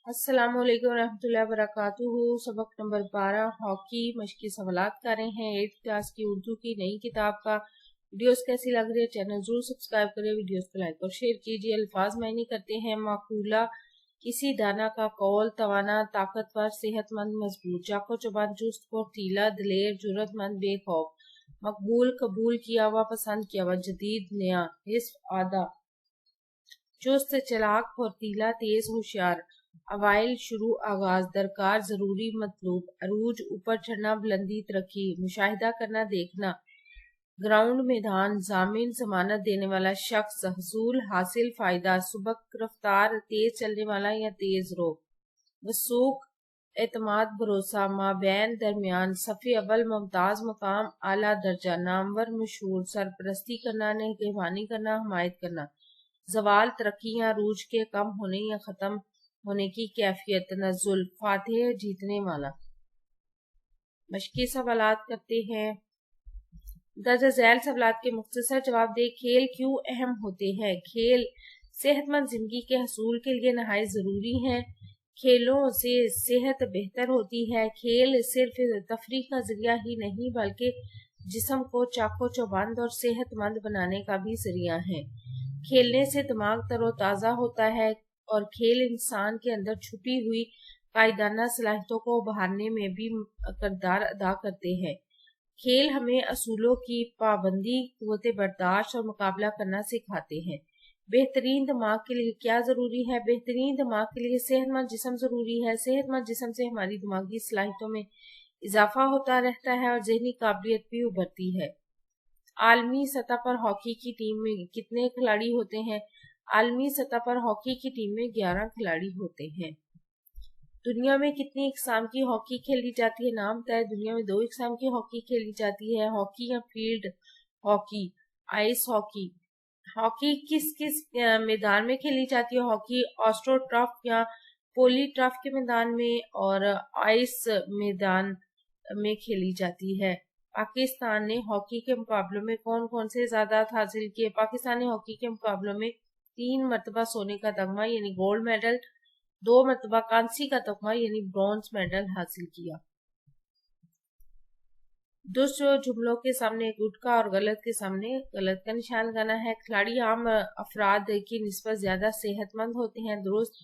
السلام علیکم ورحمۃ اللہ وبرکاتہ۔ سبق نمبر 12 ہاکی مشقی سوالات کر رہے ہیں 8th کلاس کی اردو کی نئی کتاب کا۔ ویڈیوز کیسی لگ رہی ہے چینل ضرور سبسکرائب کریں، ویڈیوز کو لائک اور شیئر کیجیے۔ الفاظ معنی کرتے ہیں معقولہ کسی دانا کا قول، توانا، طاقتور، صحت مند، مضبوط، چاقو چوبند، چست، پھرتیلا، دلیر، جرأت مند، بے خوف۔ مقبول قبول کیا ہوا، پسند کیا ہوا، جدید نیا، نصف آدھا، چست چلاک، پھرتیلا تیز، ہوشیار۔ اوائل شروع آغاز، درکار ضروری مطلوب، عروج اوپر چڑھنا بلندی ترقی، مشاہدہ کرنا دیکھنا۔ گراؤنڈ میدان، ضامن ضمانت دینے والا شخص، حصول حاصل فائدہ، سبق رفتار تیز چلنے والا یا تیز رو۔ وثوق اعتماد بھروسہ، مابین درمیان، صف اول ممتاز مقام اعلیٰ درجہ، نامور مشہور، سرپرستی کرنا نگہبانی کرنا حمایت کرنا۔ زوال ترقی یا عروج کے کم ہونے یا ختم ہونے کی کیفیت، تنزل فاتح جیتنے والا۔ مشقی سوالات کرتے ہیں۔ درج ذیل سوالات کے مختصر جواب دیں۔ کھیل کیوں اہم ہوتے ہیں؟ کھیل صحت مند زندگی کے حصول کے لیے نہایت ضروری ہیں۔ کھیلوں سے صحت بہتر ہوتی ہے۔ کھیل صرف تفریح کا ذریعہ ہی نہیں بلکہ جسم کو چاقو چوبند اور صحت مند بنانے کا بھی ذریعہ ہے۔ کھیلنے سے دماغ تر و تازہ ہوتا ہے اور کھیل انسان کے اندر چھپی ہوئی قائدانہ صلاحیتوں کو ابھارنے میں بھی کردار ادا کرتے ہیں۔ کھیل ہمیں اصولوں کی پابندی، قوت برداشت اور مقابلہ کرنا سکھاتے ہیں۔ بہترین دماغ کے لیے کیا ضروری ہے؟ بہترین دماغ کے لیے صحت مند جسم ضروری ہے۔ صحت مند جسم سے ہماری دماغی صلاحیتوں میں اضافہ ہوتا رہتا ہے اور ذہنی قابلیت بھی ابھرتی ہے۔ عالمی سطح پر ہاکی کی ٹیم میں کتنے کھلاڑی ہوتے ہیں؟ عالمی سطح پر ہاکی کی ٹیم میں 11 کھلاڑی ہوتے ہیں۔ دنیا میں کتنی اقسام کی ہاکی کھیلی جاتی ہے؟ نام بتائیں۔ دنیا میں 2 اقسام کی ہاکی کھیلی جاتی ہے، ہاکی یا field hockey, ice hockey. Hockey کس کس میدان میں کھیلی جاتی ہے؟ ہاکی آسٹرو ٹرف یا پولی ٹرف کے میدان میں اور آئس میدان میں کھیلی جاتی ہے۔ پاکستان نے ہاکی کے مقابلوں میں کون کون سے اعزازات حاصل کیے؟ پاکستان نے ہاکی کے مقابلوں میں 3 مرتبہ سونے کا تمغہ یعنی گولڈ میڈل، 2 مرتبہ کانسی کا تمغہ یعنی برونز میڈل حاصل کیا۔ درست جملوں کے سامنے گڈ کا اور غلط کے سامنے غلط کا نشان لگانا ہے۔ کھلاڑی عام افراد کی نسبت زیادہ صحت مند ہوتے ہیں۔ درست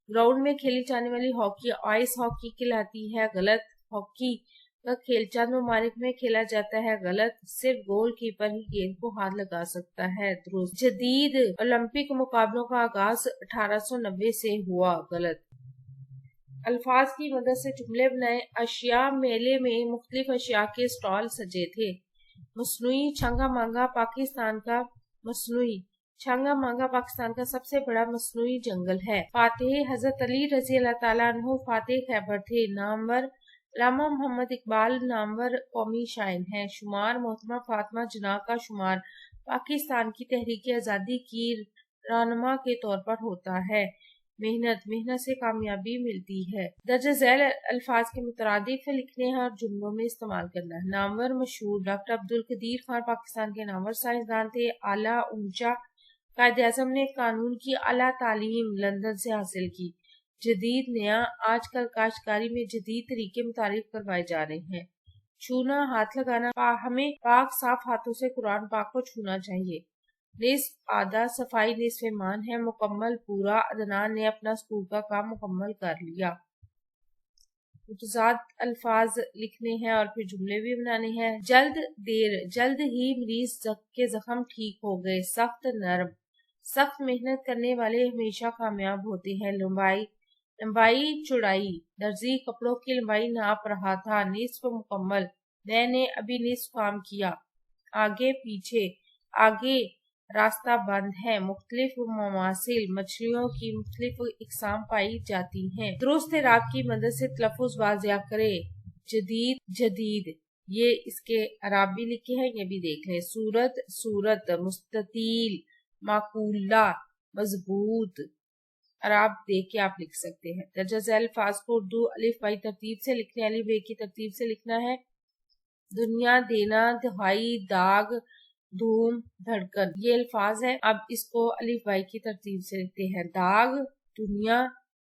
گراؤنڈ میں کھیلی جانے والی ہاکی آئس ہاکی کہلاتی ہے۔ غلط ہاکی کا کھیل چند ممالک میں کھیلا جاتا ہے۔ غلط صرف گول کیپر ہی گیند کو ہاتھ لگا سکتا ہے۔ درست جدید اولمپک مقابلوں کا آغاز 1890 سے ہوا۔ غلط الفاظ کی مدد سے جملے بنائیں۔ اشیاء میلے میں مختلف اشیاء کے اسٹال سجے تھے۔ مصنوعی چھنگا مانگا پاکستان کا سب سے بڑا مصنوعی جنگل ہے۔ فاتح حضرت علی رضی اللہ تعالیٰ عنہ فاتح خیبر تھے۔ نامور علامہ محمد اقبال نامور قومی شاعر ہیں۔ شمار محترمہ فاطمہ جناح کا شمار پاکستان کی تحریک آزادی کی رہنما کے طور پر ہوتا ہے۔ محنت سے کامیابی ملتی ہے۔ درج ذیل الفاظ کے مترادف لکھنے ہیں اور جملوں میں استعمال کرنا ہے۔ نامور مشہور ڈاکٹر عبدالقدیر خان پاکستان کے نامور سائنسدان تھے۔ اعلیٰ اونچا قائد اعظم نے قانون کی اعلیٰ تعلیم لندن سے حاصل کی۔ جدید نیا آج کل کاشتکاری میں جدید طریقے متعارف کروائے جا رہے ہیں۔ چھونا ہاتھ لگانا، ہمیں پاک صاف ہاتھوں سے قرآن پاک کو چھونا چاہیے۔ نصف آدھا صفائی نصف ایمان ہے، مکمل پورا عدنان نے اپنا اسکول کا کام مکمل کر لیا۔ متضاد الفاظ لکھنے ہیں اور پھر جملے بھی بنانے ہیں۔ جلد دیر، جلد ہی مریض کے زخم ٹھیک ہو گئے۔ سخت نرم، سخت محنت کرنے والے ہمیشہ کامیاب ہوتے ہیں۔ لمبائی چوڑائی، درزی کپڑوں کی لمبائی ناپ رہا تھا۔ نصف مکمل، میں نے ابھی نصف کام کیا۔ آگے پیچھے، آگے راستہ بند ہے۔ مختلف مماثل، مچھلیوں کی مختلف اقسام پائی جاتی ہیں۔ درست اعراب کی مدد سے تلفظ واضح کرے۔ جدید یہ اس کے اعراب بھی لکھے ہیں، یہ بھی دیکھ لیں۔ صورت، مستطیل، معقولہ، مضبوط۔ اعراب دیکھ کے آپ لکھ سکتے ہیں۔ درج ذیل الفاظ کو اردو الف بائی ترتیب سے لکھنے والی بے کی ترتیب سے لکھنا ہے۔ دنیا، دینا، دہائی، داغ، دھوم، دھڑکن، یہ الفاظ ہیں۔ اب اس کو الف بائی کی ترتیب سے لکھتے ہیں۔ داغ، دنیا،